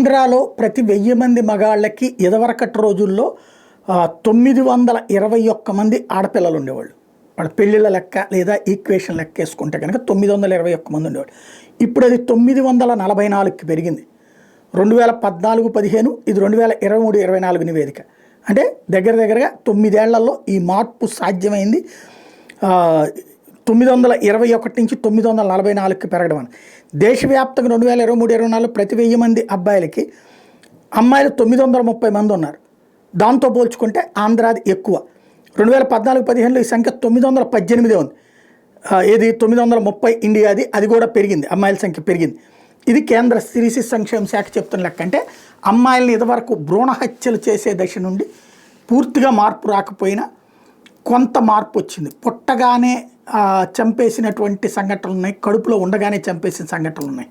ఆంధ్రాలో ప్రతి 1000 మంది మగాళ్ళకి ఇదివరకటి రోజుల్లో 921 మంది ఆడపిల్లలు ఉండేవాళ్ళు. వాళ్ళ పెళ్ళిళ్ళ లెక్క లేదా ఈక్వేషన్ లెక్క వేసుకుంటే కనుక 921 మంది ఉండేవాళ్ళు. ఇప్పుడు అది 944కి పెరిగింది. 2014-15 ఇది 2023-24 నివేదిక. అంటే దగ్గరగా 9 ఏళ్లలో ఈ మార్పు సాధ్యమైంది. 921 నుంచి 944కి పెరగడం అని. దేశవ్యాప్తంగా 2023-24 ప్రతి 1000 మంది అబ్బాయిలకి అమ్మాయిలు 930 మంది ఉన్నారు. దాంతో పోల్చుకుంటే ఆంధ్రాది ఎక్కువ. 2014-15లో ఈ సంఖ్య 918 ఉంది. ఏది 930 ఇండియాది, అది కూడా పెరిగింది, అమ్మాయిల సంఖ్య పెరిగింది. ఇది కేంద్ర స్త్రీ శిశు సంక్షేమ శాఖ చెప్తున్న లెక్క. అంటే అమ్మాయిల్ని ఇదివరకు భ్రూణ హత్యలు చేసే దశ నుండి పూర్తిగా మార్పు రాకపోయినా కొంత మార్పు వచ్చింది. పుట్టగానే చంపేసినటువంటి సంఘటనలు ఉన్నాయి, కడుపులో ఉండగానే చంపేసిన సంఘటనలు ఉన్నాయి.